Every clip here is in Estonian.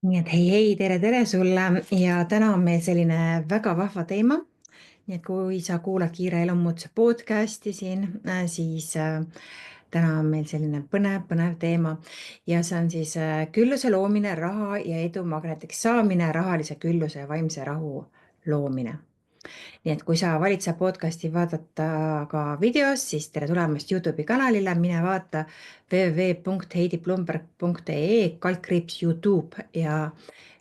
Nii et hei, tere sulle ja täna on meil selline väga vahva teema. Nii et kui sa kuulad Kiire elumuutuse podcasti siin, siis täna on meil selline põnev teema ja see on siis külluse loomine, raha ja edu magnetiks saamine, rahalise külluse ja vaimse rahu loomine. Nii et kui sa valid seda podcasti vaadata ka videos, siis tere tulemast YouTube'i kanalile, mine vaata www.heidiplumberg.ee/YouTube ja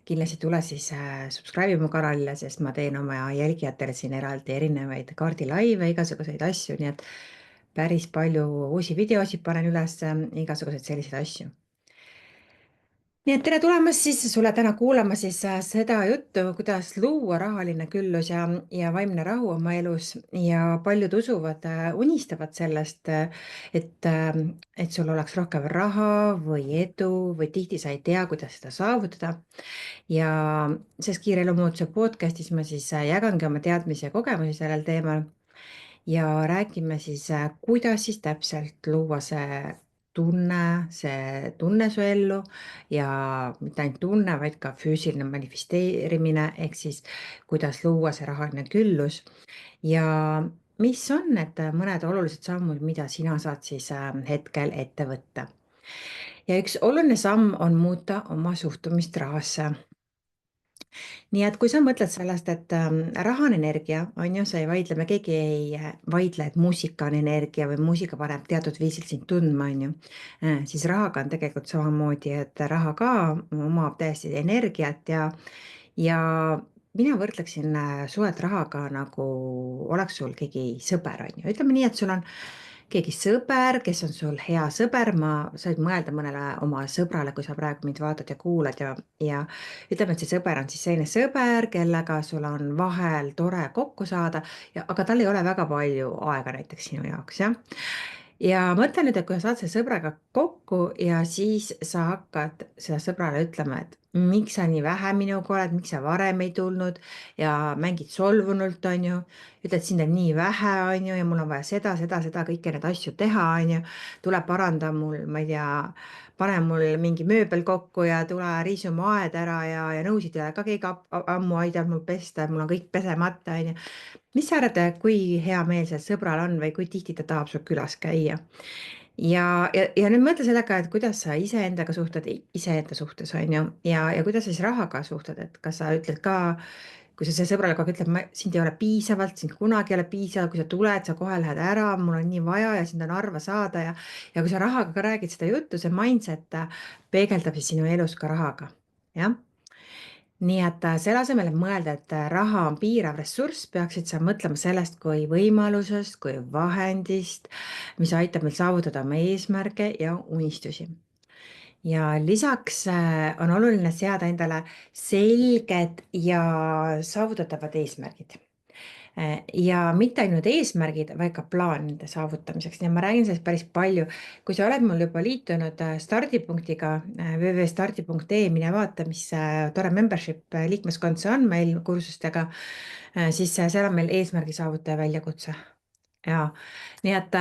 kindlasti tule siis subscribe mu kanalile, sest ma teen oma jälgijatele siin eraldi erinevaid kaardilaive, igasuguseid asju, nii et päris palju uusi videosid panen üles, igasuguseid selliseid asju. Nii et tere tulemast siis sulle täna kuulama siis seda juttu, kuidas luua rahaline küllus ja vaimne rahu oma elus ja paljud usuvad, unistavad sellest, et sul oleks rohkem raha või edu või tihti sa ei tea, kuidas seda saavutada. Ja selles Kiire elumuutuse podcastis ma siis jagangi oma teadmisi ja kogemusi sellel teemal ja räägime siis, kuidas siis täpselt luua see tunne su ellu ja mitte ainult tunne, vaid ka füüsiline manifesteerimine ehk siis kuidas luua see rahaline küllus ja mis on need mõned olulised sammud, mida sina saad siis hetkel ette võtta. Ja üks oluline samm on muuta oma suhtumist rahasse. Nii et kui sa mõtled sellest, et raha on energia, on ju, sa ei vaidle, me keegi ei vaidle, et muusika on energia või muusika paneb teatud viisil sind tundma, on ju. Siis rahaga on tegelikult samamoodi, et raha ka omab täiesti energiat ja mina võrdleksin suhet rahaga nagu oleks sul keegi sõber, on ju. Ütleme nii, et sul on keegi sõber, kes on sul hea sõber, sa võid mõelda mõnele oma sõbrale, kui sa praegu mind vaatad ja kuulad ja ütleme, et see sõber on siis selline sõber, kellega sul on vahel tore kokku saada, aga tal ei ole väga palju aega näiteks sinu jaoks, jah. Ja mõtle nüüd, et kui sa saad selle sõbraga kokku ja siis sa hakkad seda sõbrale ütlema, et miks sa nii vähe minuga oled, miks sa varem ei tulnud ja mängid solvunult, on ju, ütled, sind on nii vähe, on ju, ja mul on vaja seda, kõiki neid asju teha, on ju, tule paranda mul, ma ei tea, pane mul mingi mööbel kokku ja tule riisu mu aed ära ja nõusid ei ole ka keegi ammu aidanud mul pesta, mul on kõik pesemata, on ju. Mis sa arvad, kui hea meel see sõbral on või kui tihti ta tahab sul külas käia? Ja nüüd mõtle sellega, et kuidas sa iseendaga suhtled, iseenda suhtes, on ju, ja kuidas sa siis rahaga suhtled, et kas sa ütled ka, kui sa see sõbrale kogu aeg ütled, sind ei ole piisavalt, sind kunagi ei ole piisavalt, kui sa tuled, sa kohe lähed ära, mul on nii vaja ja sind on harva saada ja kui sa rahaga ka räägid seda juttu, see mindset peegeldab siis sinu elus ka rahaga, jah. Nii et selle asemel, et mõelda, et raha on piirav ressurss, peaksid sa mõtlema sellest kui võimalusest, kui vahendist, mis aitab meil saavutada oma eesmärke ja unistusi. Ja lisaks on oluline seada endale selged ja saavutatavad eesmärgid. Ja mitte ainult eesmärgid, vaid ka plaan nende saavutamiseks ja ma räägin sellest päris palju. Kui sa oled mul juba liitunud stardipunktiga www.stardi.ee, mine vaata, mis tore membership liikmeskond see on meil kursustega, siis seal on meil eesmärgi saavutaja väljakutse. Ja nii et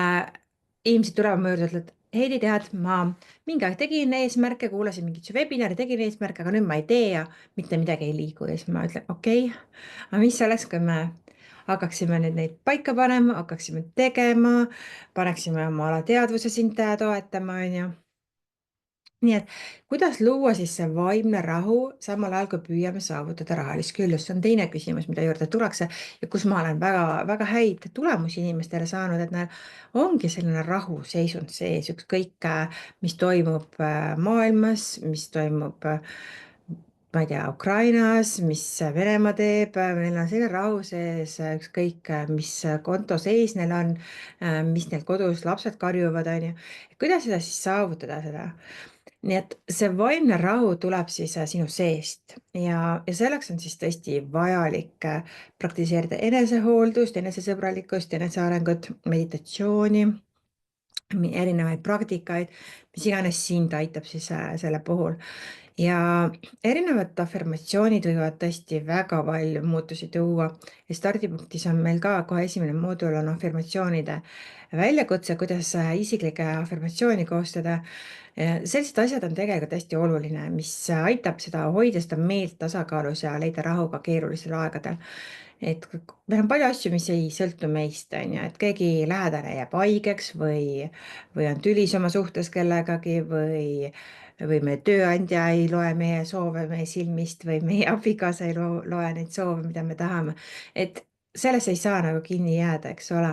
inimesed tulevad mu juurde, ütlevad, Heidi, tead, ma mingi aeg tegin eesmärke, kuulasin mingit webinari, tegin eesmärke, aga nüüd ma ei tee ja mitte midagi ei liigu. Ja siis ma ütlen, okei, aga mis oleks, kui me hakkaksime nüüd neid paika panema, hakkaksime tegema, paneksime oma alateadvuse sind toetama, on ju. Nii et kuidas luua siis see vaimne rahu, samal ajal kui püüame saavutada rahalist küllust, see on teine küsimus, mida juurde tullakse ja kus ma olen väga häid tulemusi inimestele saanud, et neil ongi selline rahuseisund sees, ükskõik mis toimub maailmas, mis toimub ma ei tea, Ukrainas, mis Venemaa teeb, neil on selline rahu sees, ükskõik mis konto sees neil on, mis neil kodus lapsed karjuvad, on ju. Kuidas seda siis saavutada, seda? Nii et see vaimne rahu tuleb siis sinu seest ja selleks on siis tõesti vajalik praktiseerida enesehooldust, enesesõbralikkust, enesearengut, meditatsiooni erinevaid praktikaid, mis iganes sind aitab siis selle puhul. Ja erinevad afirmatsioonid võivad tõesti väga palju muutusi tuua. Ja stardipunktis on meil ka kohe esimene moodul on afirmatsioonide väljakutse, kuidas isiklikke afirmatsiooni koostada. Sellised asjad on tegelikult hästi oluline, mis aitab hoida seda meelt tasakaalus ja leida rahu ka keerulisel aegadel. Et meil on palju asju, mis ei sõltu meist, on ju, et keegi lähedane jääb haigeks või on tülis oma suhtes kellegagi või meie tööandja ei loe meie soove meie silmist või meie abikaasa ei loe neid soove, mida me tahame. Et selles ei saa nagu kinni jääda, eks ole.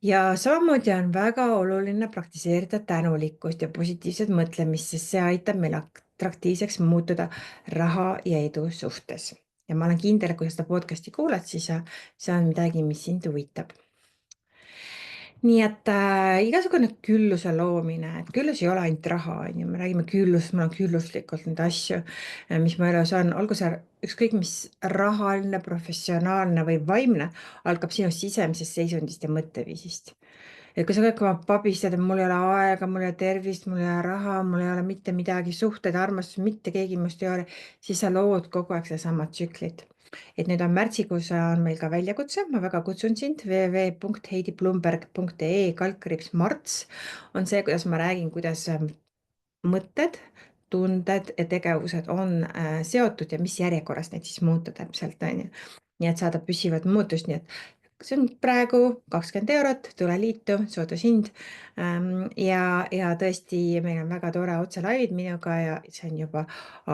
Ja samamoodi on väga oluline praktiseerida tänulikkust ja positiivset mõtlemist, sest see aitab meil atraktiivseks muutuda raha ja edu suhtes. Ja ma olen kindel, et kui sa seda podcast'i kuulad, siis see on midagi, mis sind huvitab. Nii et igasugune külluse loomine, et küllus ei ole ainult raha, on ju, me räägime küllust, mul on külluslikult neid asju, mis mu elus on, olgu see ükskõik mis rahaline, professionaalne või vaimne, algab sinu sisemisest seisundist ja mõtteviisist. Et kui sa kõik oma pabistad, et mul ei ole aega, mul ei ole tervist, mul ei ole raha, mul ei ole mitte midagi, suhted, armastus, mitte keegi minust ei ole, siis sa lood kogu aeg sedasama tsüklit. Et nüüd on märtsikuus on meil ka väljakutse, ma väga kutsun sind www.heidiblumberg.ee/marts on see, kuidas ma räägin, kuidas mõtted, tunded ja tegevused on seotud ja mis järjekorras neid siis muuta täpselt, on ju. Nii et saada püsivat muutust, nii et see on praegu 20 eurot, tule liitu, soodushind. Ja tõesti, meil on väga tore otselive minuga ja see on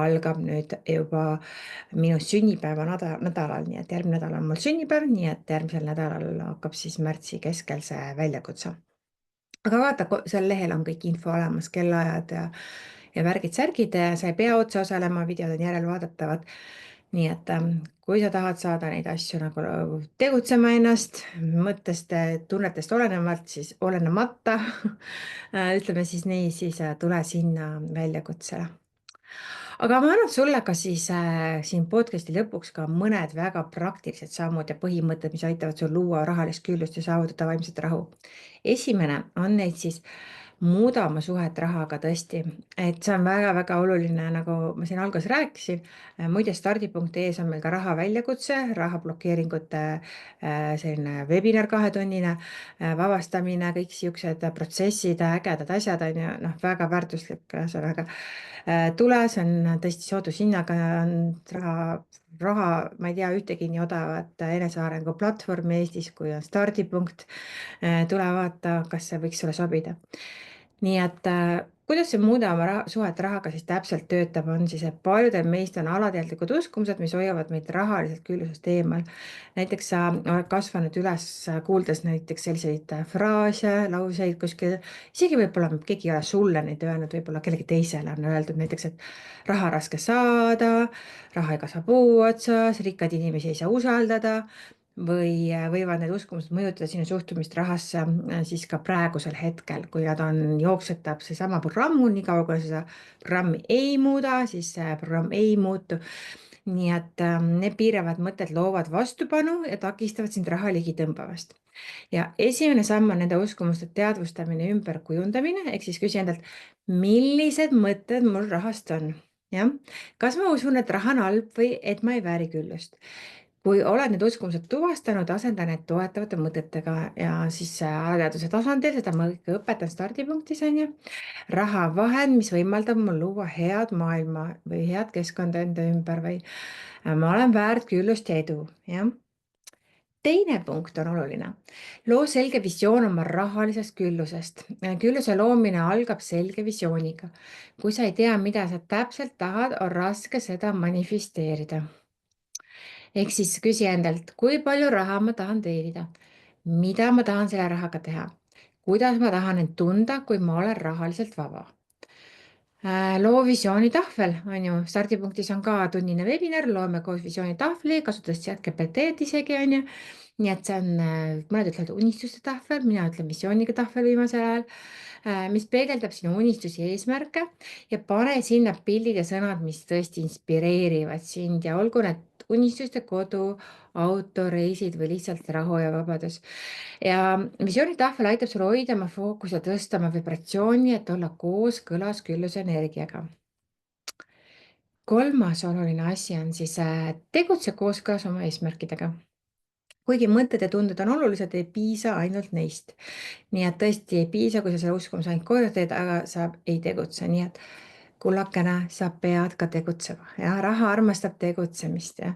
algab nüüd juba minu sünnipäeva nädalal, nii et järgmine nädal on mul sünnipäev, nii et järgmisel nädalal hakkab siis märtsi keskel see väljakutse. Aga vaata, seal lehel on kõik info olemas, kellaajad ja värgid-särgid, sa ei pea otse osalema, videod on järelvaadatavad. Nii et kui sa tahad saada neid asju nagu tegutsema ennast, mõttest, tunnetest olenemata, ütleme siis nii, siis tule sinna väljakutsele. Aga ma annan sulle ka siis siin podcast'i lõpuks ka mõned väga praktilised sammud ja põhimõtted, mis aitavad sul luua rahalist küllust ja saavutada vaimset rahu. Esimene on neid siis muuda oma suhet rahaga tõesti, et see on väga-väga oluline, nagu ma siin alguses rääkisin. Muide, stardi.ee-s on meil ka raha väljakutse, rahablokeeringute selline webinar 2-tunnine, vabastamine, kõik siuksed protsessid, ägedad asjad on ju, noh, väga väärtuslik, ühesõnaga tule, see on tõesti soodushinnaga, raha, ma ei tea ühtegi nii odavat enesearengu platvormi Eestis, kui on stardipunkt. Tule vaata, kas see võiks sulle sobida. Nii et kuidas see muuda oma suhet rahaga siis täpselt töötab, on siis, et paljudel meist on alateadlikud uskumused, mis hoiavad meid rahaliselt küllusest eemal. Näiteks sa oled kasvanud üles kuuldes näiteks selliseid fraase, lauseid kuskil, isegi võib-olla keegi ei ole sulle neid öelnud, võib-olla kellegi teisele on öeldud näiteks, et raha raske saada, raha ei kasva puu otsas, rikkaid inimesi ei saa usaldada või võivad need uskumused mõjutada sinu suhtumist rahasse siis ka praegusel hetkel, kui nad jooksetab seesama programm, niikaua kui seda programmi ei muuda, siis see programm ei muutu. Nii et need piiravad mõtted loovad vastupanu ja takistavad sind raha ligi tõmbavast. Ja esimene samm on nende uskumuste teadvustamine, ümberkujundamine, ehk siis küsi endalt, millised mõtted mul rahast on? Jah, kas ma usun, et raha on halb või et ma ei vääri küllust? Kui oled need uskumused tuvastanud, asenda need toetavate mõtetega ja siis alateadvuse tasandil, seda ma ikka õpetan stardipunktis, on ju. Raha on vahend, mis võimaldab mul luua head maailma või head keskkonda enda ümber või ma olen väärt küllust ja edu, jah. Teine punkt on oluline. Loo selge visioon oma rahalisest küllusest. Külluse loomine algab selge visiooniga. Kui sa ei tea, mida sa täpselt tahad, on raske seda manifesteerida. Ehk siis küsi endalt, kui palju raha ma tahan teenida, mida ma tahan selle rahaga teha, kuidas ma tahan end tunda, kui ma olen rahaliselt vaba. Loo visioonitahvel, on ju, stardipunktis on ka tunnine webinar, loome koos visioonitahvli, kasutades ChatGPT-d isegi, on ju. Nii et see on, mõned ütlevad unistuste tahvel, mina ütlen visiooniga tahvel viimasel ajal, mis peegeldab sinu unistusi ja eesmärke ja pane sinna pildid ja sõnad, mis tõesti inspireerivad sind ja olgu need unistuste kodu, auto, reisid või lihtsalt rahu ja vabadus. ja visioonitahvel aitab sul hoida oma fookus ja tõsta oma vibratsiooni, et olla kooskõlas külluse energiaga. Kolmas oluline asi on siis tegutse kooskõlas oma eesmärkidega. Kuigi mõtted ja tunded on olulised, ei piisa ainult neist. Nii et tõesti ei piisa, kui sa selle uskumise ainult korda teed, aga sa ei tegutse, nii et kullakene, sa pead ka tegutsema ja raha armastab tegutsemist ja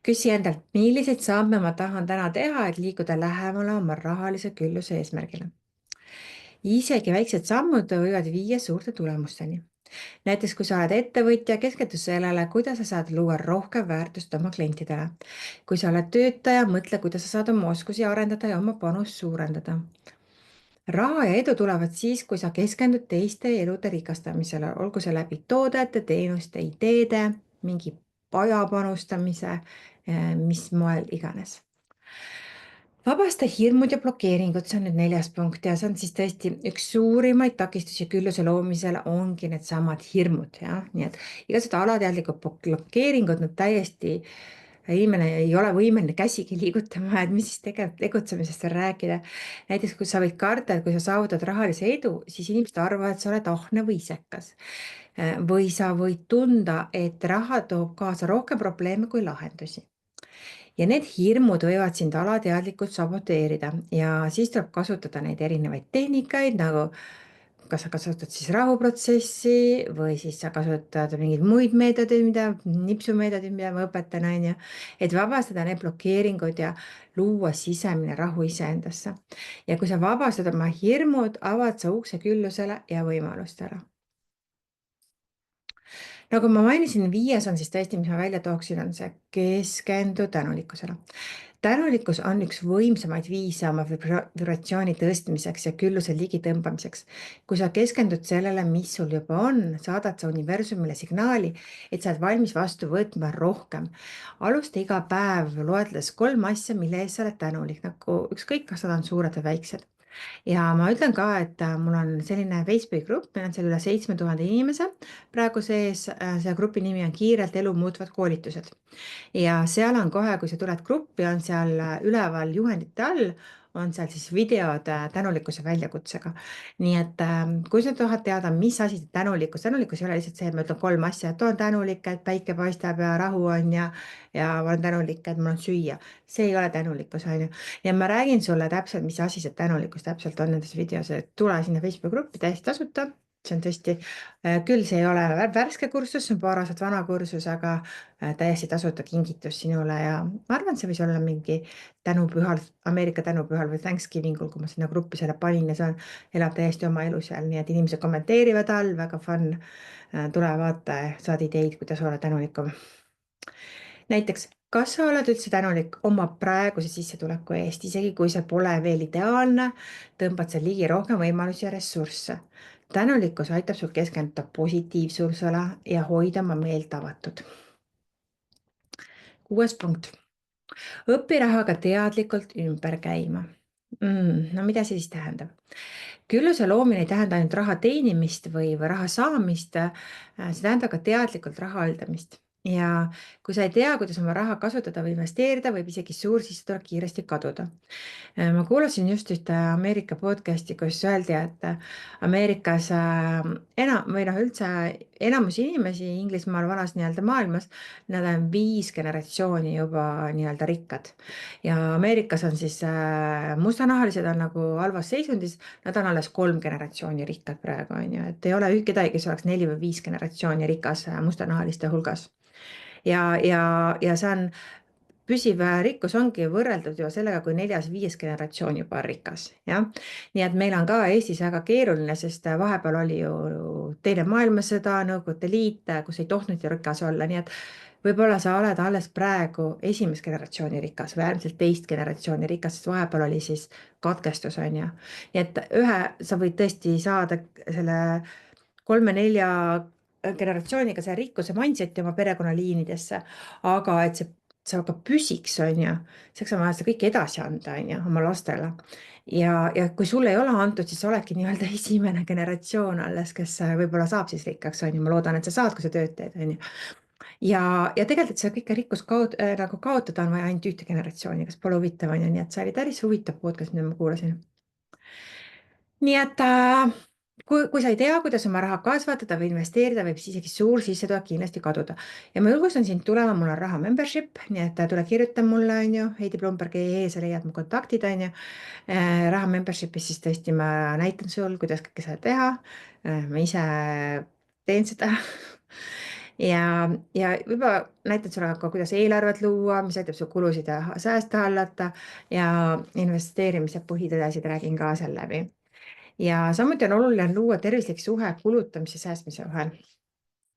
küsi endalt, milliseid samme ma tahan täna teha, et liikuda lähemale oma rahalise külluse eesmärgile. Isegi väiksed sammud võivad viia suurte tulemusteni. Näiteks kui sa oled ettevõtja, keskendu sellele, kuidas sa saad luua rohkem väärtust oma klientidele. Kui sa oled töötaja, mõtle, kuidas sa saad oma oskusi arendada ja oma panust suurendada. Raha ja edu tulevad siis, kui sa keskendud teiste elude rikastamisele, olgu see läbi toodete, teenuste, ideede, mingi aja panustamise, mis moel iganes. Vabasta hirmud ja blokeeringud, see on nüüd 4. punkt ja see on siis tõesti üks suurimaid takistusi külluse loomisel ongi needsamad hirmud, jah, nii et igasugused alateadlikud blokeeringud, nad täiesti, inimene ei ole võimeline käsigi liigutama, et mis siis tegutsemisest veel rääkida. Näiteks, kui sa võid karta, et kui sa saavutad rahalise edu, siis inimesed arvavad, et sa oled ahne või isekas. Või sa võid tunda, et raha toob kaasa rohkem probleeme kui lahendusi. Ja need hirmud võivad sind alateadlikult saboteerida ja siis tuleb kasutada neid erinevaid tehnikaid, nagu kas sa kasutad siis rahuprotsessi või siis sa kasutad mingeid muid meetodeid, nipsumeetodid, mida ma õpetan, on ju, et vabastada need blokeeringud ja luua sisemine rahu iseendasse. Ja kui sa vabastad oma hirmud, avad sa ukse küllusele ja võimalustele. Nagu ma mainisin, 5. on siis tõesti, mis ma välja tooksin, on see keskendu tänulikkusele. Tänulikkus on üks võimsamaid viise oma vibratsiooni tõstmiseks ja külluse ligi tõmbamiseks. Kui sa keskendud sellele, mis sul juba on, saadad sa universumile signaali, et sa oled valmis vastu võtma rohkem. Alusta iga päev loetledes 3 asja, mille eest sa oled tänulik, nagu ükskõik, kas nad on suured või väiksed. Ja ma ütlen ka, et mul on selline Facebooki grupp, meil on seal üle 7000 inimese praegu sees, selle grupi nimi on Kiirelt elu muutvad koolitused. Ja seal on kohe, kui sa tuled gruppi, on seal üleval juhendite all, on seal siis videod tänulikkuse väljakutsega. Nii et kui sa tahad teada, mis asi see tänulikkus ei ole lihtsalt see, et ma ütlen 3 asja, et olen tänulik, et päike paistab ja rahu on ja ma olen tänulik, et mul on süüa. See ei ole tänulikkus, on ju. Ja ma räägin sulle täpselt, mis asi see tänulikkus täpselt on nendes videos, et tule sinna Facebooki gruppi täiesti tasuta. See on tõesti, küll see ei ole värske kursus, see on paar aastat vana kursus, aga täiesti tasuta kingitus sinule ja ma arvan, et see võis olla mingi tänupühal, Ameerika tänupühal või Thanksgivingul, kui ma sinna gruppi selle panin ja see elab täiesti oma elu seal, nii et inimesed kommenteerivad all, väga fun. Tule vaata, saad ideid, kuidas olla tänulikum. Näiteks, kas sa oled üldse tänulik oma praeguse sissetuleku eest, isegi kui see pole veel ideaalne, tõmbad sa ligi rohkem võimalusi ja ressursse. Tänulikkus aitab sul keskenduda positiivsusele ja hoida oma meelt avatud. 6. punkt. Õpi rahaga teadlikult ümber käima. No mida see siis tähendab? Külluse loomine ei tähenda ainult raha teenimist või raha saamist, see tähendab ka teadlikult raha haldamist. Ja kui sa ei tea, kuidas oma raha kasutada või investeerida, võib isegi suur sissetulek kiiresti kaduda. Ma kuulasin just ühte Ameerika podcast'i, kus öeldi, et Ameerikas või üldse enamus inimesi Inglismaal vanas nii-öelda maailmas, nad on 5 generatsiooni juba nii-öelda rikkad. Ja Ameerikas on siis mustanahalised on nagu halvas seisundis, nad on alles 3 generatsiooni rikkad praegu, on ju, et ei ole kedagi, kes oleks 4 või 5 generatsiooni rikas mustanahaliste hulgas. Ja see on püsiv rikkus ongi võrreldud ju sellega, kui 4.-5. generatsioon juba on rikas, jah. Nii et meil on ka Eestis väga keeruline, sest vahepeal oli ju teine maailmasõda, Nõukogude Liit, kus ei tohtinud ju rikas olla, nii et võib-olla sa oled alles praegu 1. generatsiooni rikas või äärmiselt 2. generatsiooni rikas, sest vahepeal oli siis katkestus, on ju. Nii et sa võid tõesti saada selle 3-4 generatsiooniga see rikkuse mindset'i oma perekonnaliinidesse, aga et see ka püsiks, on ju, selleks on vaja seda kõike edasi anda, on ju, oma lastele. Ja kui sulle ei ole antud, siis sa oledki nii-öelda esimene generatsioon alles, kes võib-olla saab siis rikkaks, on ju, ma loodan, et sa saad, kui sa tööd teed, on ju. ja tegelikult, et seda kõike rikkust nagu kaotada on vaja ainult ühte generatsiooni, kas pole huvitav, on ju, nii et see oli päris huvitav podcast, mida ma kuulasin. Nii et kui sa ei tea, kuidas oma raha kasvatada või investeerida, võib isegi suur sissetulek kindlasti kaduda. Ja ma julgustan sind tulema, mul on raha membership, nii et tule kirjuta mulle, on ju, heidiplumberg.ee, sa leiad mu kontaktid, on ju. Raha membership'is siis tõesti ma näitan sul, kuidas kõike seda teha. Ma ise teen seda. ja võib-olla näitan sulle ka, kuidas eelarvet luua, mis aitab sul kulusid ja sääste hallata ja investeerimise põhitõdesid räägin ka seal läbi. Ja samuti on oluline luua tervislik suhe kulutamise ja säästmise vahel.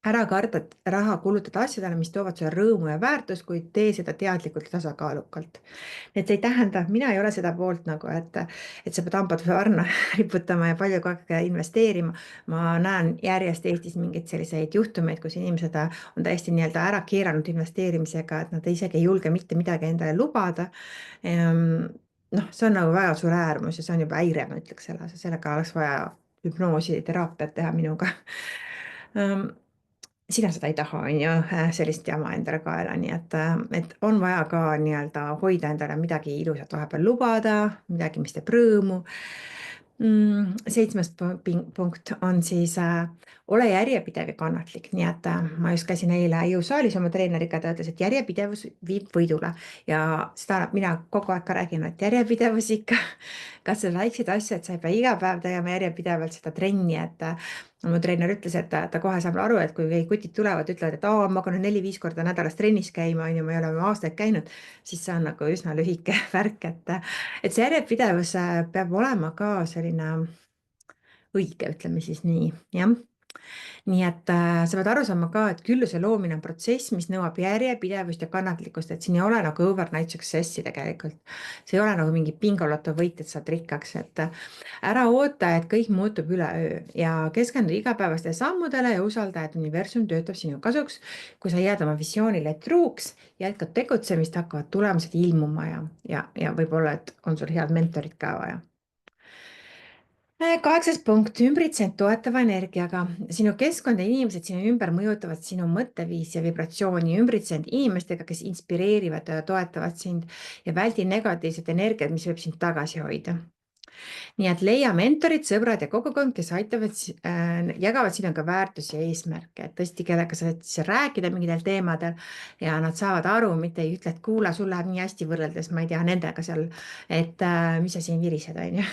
Ära karda raha kulutada asjadele, mis toovad sulle rõõmu ja väärtust, kuid tee seda teadlikult ja tasakaalukalt. Et see ei tähenda, mina ei ole seda poolt nagu, et sa pead hambad varna riputama ja palju kogu aeg investeerima. Ma näen järjest Eestis mingeid selliseid juhtumeid, kus inimesed on täiesti nii-öelda ära keeranud investeerimisega, et nad isegi ei julge mitte midagi endale lubada. Noh, see on nagu väga suur äärmus ja see on juba häire, ma ütleks sellega oleks vaja hüpnoosi teraapiat teha minuga. Sina seda ei taha, on ju, sellist jama endale kaela, nii et on vaja ka nii-öelda hoida endale midagi ilusat vahepeal lubada, midagi, mis teeb rõõmu. 7. punkt on siis ole järjepidev ja kannatlik, nii et ma just käisin eile jõusaalis oma treeneriga, ta ütles, et järjepidevus viib võidule ja seda mina kogu aeg ka räägin, et järjepidevus ikka, kas see väikseid asju, et sa ei pea iga päev tegema järjepidevalt seda trenni, et mu treener ütles, et ta kohe saab aru, et kui kutid tulevad, ütlevad, et ma hakkan 4-5 korda nädalas trennis käima, on ju, ma ei ole aastaid käinud, siis see on nagu üsna lühike värk, et see järjepidevus peab olema ka selline õige, ütleme siis nii, jah. Nii et sa pead aru saama ka, et külluse loomine on protsess, mis nõuab järjepidevust ja kannatlikkust, et siin ei ole nagu overnight success'i tegelikult. See ei ole nagu mingi bingoloto võit, et saad rikkaks, et ära oota, et kõik muutub üleöö ja keskendu igapäevastele sammudele ja usalda, et universum töötab sinu kasuks. Kui sa jääd oma visioonile truuks, jätkad tegutsemist, hakkavad tulemused ilmuma ja võib-olla, et on sul head mentorit ka vaja. 8. punkt, ümbritse end toetava energiaga. Sinu keskkond ja inimesed sinu ümber mõjutavad sinu mõtteviisi ja vibratsiooni. Ümbritse end inimestega, kes inspireerivad ja toetavad sind ja väldi negatiivset energiat, mis võib sind tagasi hoida. Nii et leia mentorid, sõbrad ja kogukond, kes jagavad sinuga väärtusi ja eesmärke, et tõesti, kellega sa saad siis rääkida mingitel teemadel ja nad saavad aru, mitte ei ütle, et kuule, sul läheb nii hästi võrreldes, ma ei tea, nendega seal, et mis sa siin virised, on ju.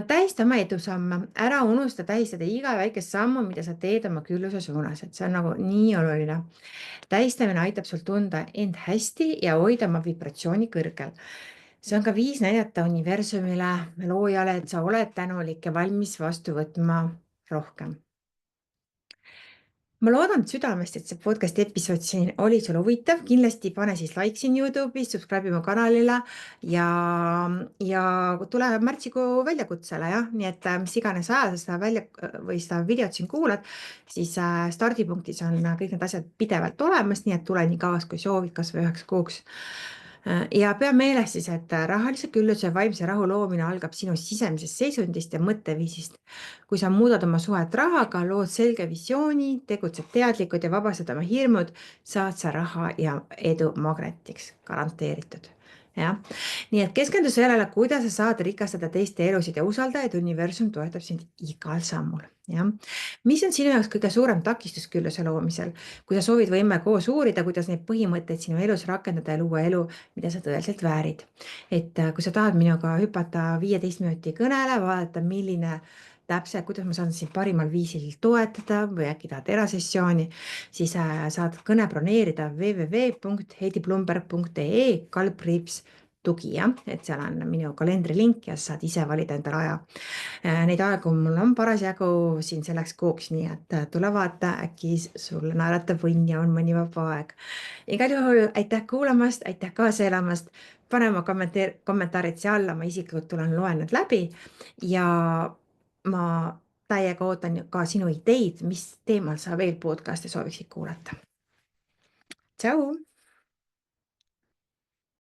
Tähista oma edusamme, ära unusta tähistada iga väikest sammu, mida sa teed oma külluse suunas, et see on nagu nii oluline. Tähistamine aitab sul tunda end hästi ja hoida oma vibratsiooni kõrgel. See on ka viis näidata universumile, loojale, et sa oled tänulik ja valmis vastu võtma rohkem. Ma loodan südamest, et see podcasti episood siin oli sulle huvitav, kindlasti pane siis like siin Youtube'is, subscribe'i mu kanalile ja tule märtsikuu väljakutsele, jah, nii et mis iganes ajal sa seda videot siin kuulad, siis stardipunktis on kõik need asjad pidevalt olemas, nii et tule nii kaasa, kui soovid, kas või 1 kuuks. Ja pea meeles siis, et rahalise külluse ja vaimse rahu loomine algab sinu sisemisest seisundist ja mõtteviisist. Kui sa muudad oma suhet rahaga, lood selge visiooni, tegutsed teadlikud ja vabastad oma hirmud, saad sa raha ja edu magnetiks, garanteeritud. Jah, nii et keskendu sellele, kuidas sa saad rikastada teiste elusid ja usalda, et universum toetab sind igal sammul. Jah. Mis on sinu jaoks kõige suurem takistus külluse loomisel? Kui sa soovid, võime koos uurida, kuidas neid põhimõtteid sinu elus rakendada ja luua elu, mida sa tõeliselt väärid. Et kui sa tahad minuga hüpata 15 minuti kõnele, vaadata, milline täpselt, kuidas ma saan sind parimal viisil toetada või äkki tahad erasessiooni, siis saad kõne broneerida www.heidiplumberg.ee/tugi, jah, et seal on minu kalendrilink ja saad ise valida endale aja. Neid aegu mul on parasjagu siin selleks kuuks, nii et tule vaata, äkki sulle naeratab õnn ja on mõni vaba aeg. Igal juhul aitäh kuulamast, aitäh kaasa elamast, pane oma kommentaarid siia alla, ma isiklikult loen need läbi ja ma täiega ootan ka sinu ideid, mis teemal sa veel podcast'e sooviksid kuulata. Tšau!